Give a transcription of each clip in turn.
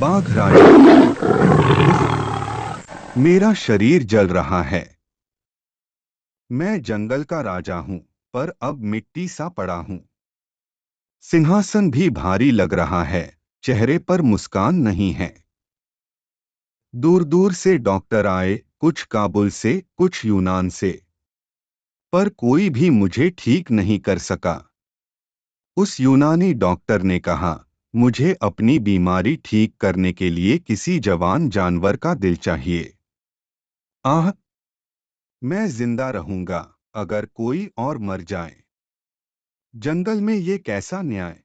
बाघ राजा। उफ, मेरा शरीर जल रहा है। मैं जंगल का राजा हूं, पर अब मिट्टी सा पड़ा हूं। सिंहासन भी भारी लग रहा है, चेहरे पर मुस्कान नहीं है। दूर दूर से डॉक्टर आए, कुछ काबुल से, कुछ यूनान से, पर कोई भी मुझे ठीक नहीं कर सका। उस यूनानी डॉक्टर ने कहा, मुझे अपनी बीमारी ठीक करने के लिए किसी जवान जानवर का दिल चाहिए। आह, मैं जिंदा रहूंगा अगर कोई और मर जाए। जंगल में ये कैसा न्याय।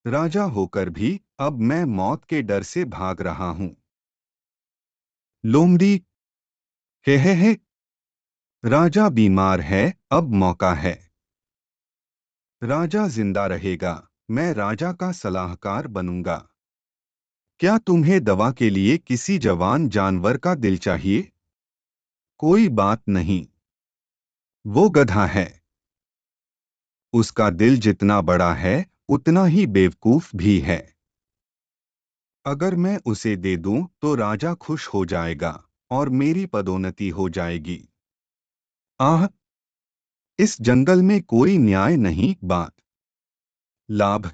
राजा होकर भी अब मैं मौत के डर से भाग रहा हूं। लोमड़ी, हे, राजा बीमार है, अब मौका है। राजा जिंदा रहेगा, मैं राजा का सलाहकार बनूंगा। क्या तुम्हें दवा के लिए किसी जवान जानवर का दिल चाहिए? कोई बात नहीं, वो गधा है। उसका दिल जितना बड़ा है, उतना ही बेवकूफ भी है। अगर मैं उसे दे दूं तो राजा खुश हो जाएगा और मेरी पदोन्नति हो जाएगी। आह, इस जंगल में कोई न्याय नहीं। बात लाभ,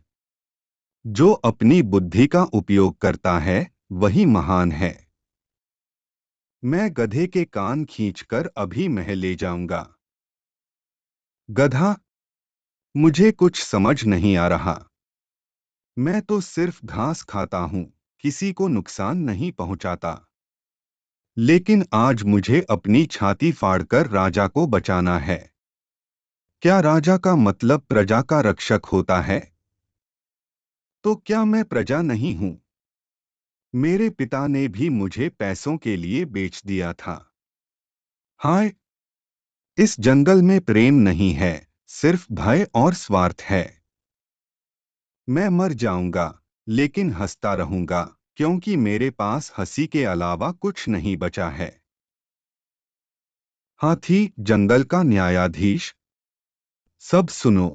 जो अपनी बुद्धि का उपयोग करता है वही महान है। मैं गधे के कान खींचकर अभी महल ले जाऊंगा। गधा, मुझे कुछ समझ नहीं आ रहा। मैं तो सिर्फ घास खाता हूं, किसी को नुकसान नहीं पहुंचाता। लेकिन आज मुझे अपनी छाती फाड़कर राजा को बचाना है। क्या राजा का मतलब प्रजा का रक्षक होता है? तो क्या मैं प्रजा नहीं हूं? मेरे पिता ने भी मुझे पैसों के लिए बेच दिया था। हाय, इस जंगल में प्रेम नहीं है, सिर्फ भय और स्वार्थ है। मैं मर जाऊंगा, लेकिन हंसता रहूंगा, क्योंकि मेरे पास हंसी के अलावा कुछ नहीं बचा है। हाथी, जंगल का न्यायाधीश। सब सुनो।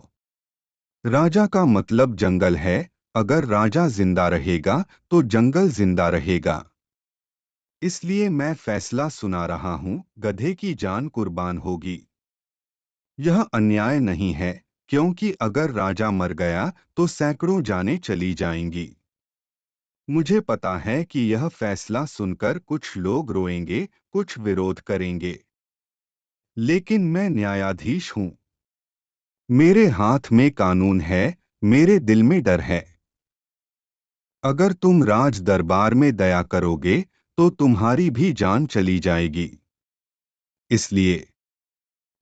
राजा का मतलब जंगल है। अगर राजा जिंदा रहेगा तो जंगल जिंदा रहेगा। इसलिए मैं फैसला सुना रहा हूं, गधे की जान कुर्बान होगी। यह अन्याय नहीं है, क्योंकि अगर राजा मर गया तो सैकड़ों जानें चली जाएंगी। मुझे पता है कि यह फैसला सुनकर कुछ लोग रोएंगे, कुछ विरोध करेंगे। लेकिन मैं न्यायाधीश हूं। मेरे हाथ में कानून है, मेरे दिल में डर है। अगर तुम राज दरबार में दया करोगे तो तुम्हारी भी जान चली जाएगी। इसलिए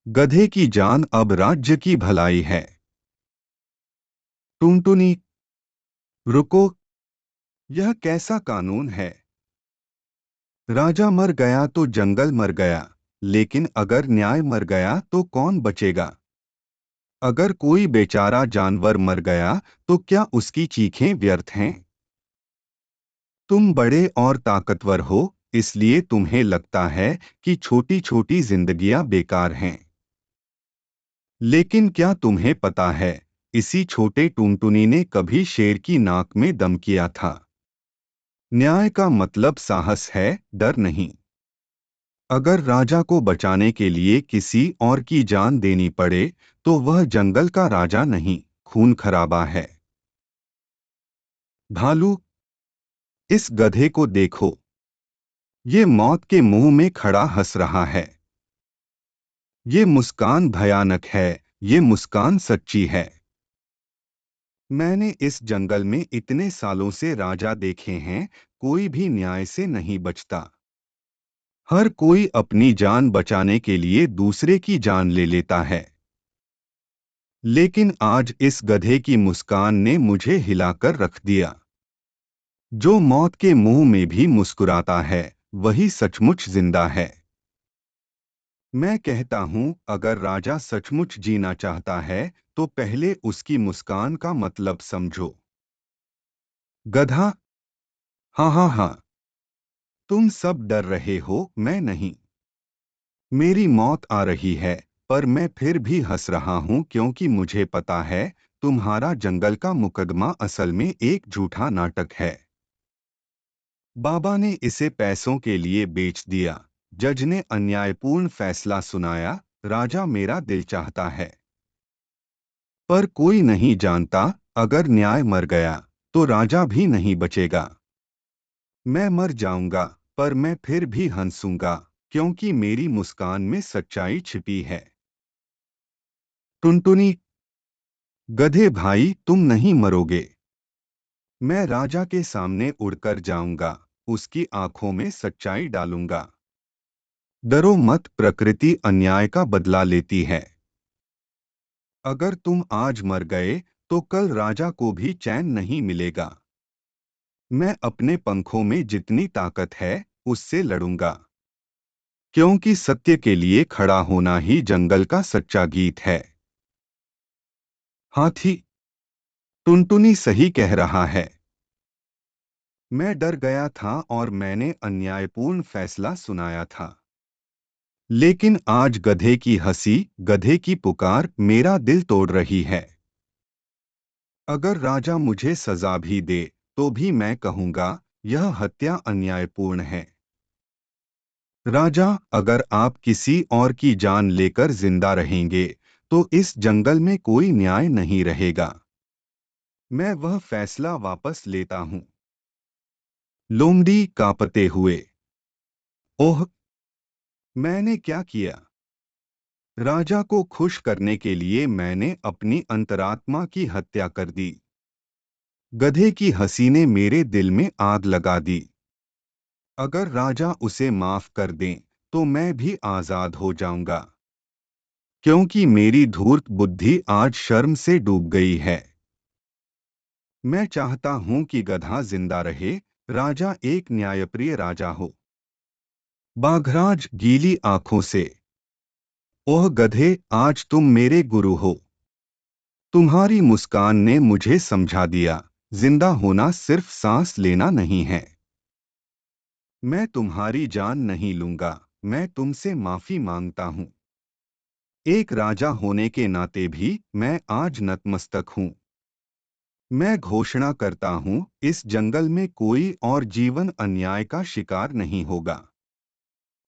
गधे की जान अब राज्य की भलाई है। टुनटुनी, रुको, यह कैसा कानून है? राजा मर गया तो जंगल मर गया, लेकिन अगर न्याय मर गया तो कौन बचेगा? अगर कोई बेचारा जानवर मर गया तो क्या उसकी चीखें व्यर्थ हैं? तुम बड़े और ताकतवर हो, इसलिए तुम्हें लगता है कि छोटी छोटी जिंदगियां बेकार हैं। लेकिन क्या तुम्हें पता है, इसी छोटे टुनटुनी ने कभी शेर की नाक में दम किया था। न्याय का मतलब साहस है, डर नहीं। अगर राजा को बचाने के लिए किसी और की जान देनी पड़े तो वह जंगल का राजा नहीं, खून खराबा है। भालू, इस गधे को देखो, ये मौत के मुंह में खड़ा हंस रहा है। ये मुस्कान भयानक है, ये मुस्कान सच्ची है। मैंने इस जंगल में इतने सालों से राजा देखे हैं, कोई भी न्याय से नहीं बचता। हर कोई अपनी जान बचाने के लिए दूसरे की जान ले लेता है। लेकिन आज इस गधे की मुस्कान ने मुझे हिलाकर रख दिया। जो मौत के मुंह में भी मुस्कुराता है, वही सचमुच जिंदा है। मैं कहता हूं, अगर राजा सचमुच जीना चाहता है तो पहले उसकी मुस्कान का मतलब समझो। गधा, हाँ हाँ हाँ, तुम सब डर रहे हो, मैं नहीं। मेरी मौत आ रही है, पर मैं फिर भी हंस रहा हूं, क्योंकि मुझे पता है तुम्हारा जंगल का मुकदमा असल में एक झूठा नाटक है। बाबा ने इसे पैसों के लिए बेच दिया। जज ने अन्यायपूर्ण फैसला सुनाया, राजा मेरा दिल चाहता है। पर कोई नहीं जानता, अगर न्याय मर गया तो राजा भी नहीं बचेगा। मैं मर जाऊंगा, पर मैं फिर भी हंसूंगा, क्योंकि मेरी मुस्कान में सच्चाई छिपी है। टुनटुनी, गधे भाई तुम नहीं मरोगे। मैं राजा के सामने उड़कर जाऊंगा, उसकी आंखों में सच्चाई डालूंगा। डरो मत, प्रकृति अन्याय का बदला लेती है। अगर तुम आज मर गए तो कल राजा को भी चैन नहीं मिलेगा। मैं अपने पंखों में जितनी ताकत है उससे लड़ूंगा, क्योंकि सत्य के लिए खड़ा होना ही जंगल का सच्चा गीत है। हाथी, टुनटुनी सही कह रहा है। मैं डर गया था और मैंने अन्यायपूर्ण फैसला सुनाया था। लेकिन आज गधे की हंसी, गधे की पुकार मेरा दिल तोड़ रही है। अगर राजा मुझे सजा भी दे तो भी मैं कहूंगा, यह हत्या अन्यायपूर्ण है। राजा, अगर आप किसी और की जान लेकर जिंदा रहेंगे तो इस जंगल में कोई न्याय नहीं रहेगा। मैं वह फैसला वापस लेता हूँ। लोमड़ी कांपते हुए, ओह, मैंने क्या किया? राजा को खुश करने के लिए मैंने अपनी अंतरात्मा की हत्या कर दी। गधे की हंसी ने मेरे दिल में आग लगा दी। अगर राजा उसे माफ कर दें तो मैं भी आजाद हो जाऊंगा, क्योंकि मेरी धूर्त बुद्धि आज शर्म से डूब गई है। मैं चाहता हूं कि गधा जिंदा रहे, राजा एक न्यायप्रिय राजा हो। बाघराज गीली आंखों से, ओह गधे, आज तुम मेरे गुरु हो। तुम्हारी मुस्कान ने मुझे समझा दिया, जिंदा होना सिर्फ सांस लेना नहीं है। मैं तुम्हारी जान नहीं लूंगा, मैं तुमसे माफी मांगता हूं। एक राजा होने के नाते भी मैं आज नतमस्तक हूं। मैं घोषणा करता हूं, इस जंगल में कोई और जीवन अन्याय का शिकार नहीं होगा।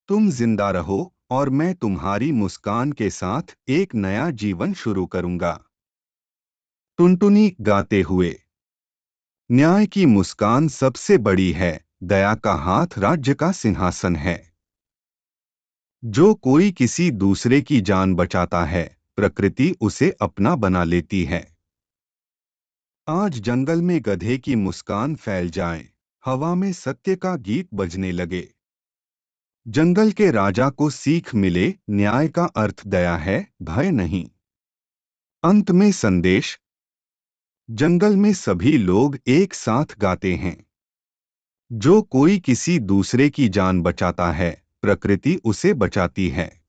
तुम जिंदा रहो और मैं तुम्हारी मुस्कान के साथ एक नया जीवन शुरू करूंगा। टुनटुनी गाते हुए, न्याय की मुस्कान सबसे बड़ी है, दया का हाथ राज्य का सिंहासन है। जो कोई किसी दूसरे की जान बचाता है, प्रकृति उसे अपना बना लेती है। आज जंगल में गधे की मुस्कान फैल जाए, हवा में सत्य का गीत बजने लगे। जंगल के राजा को सीख मिले, न्याय का अर्थ दया है, भय नहीं। अंत में संदेश, जंगल में सभी लोग एक साथ गाते हैं। जो कोई किसी दूसरे की जान बचाता है, प्रकृति उसे बचाती है।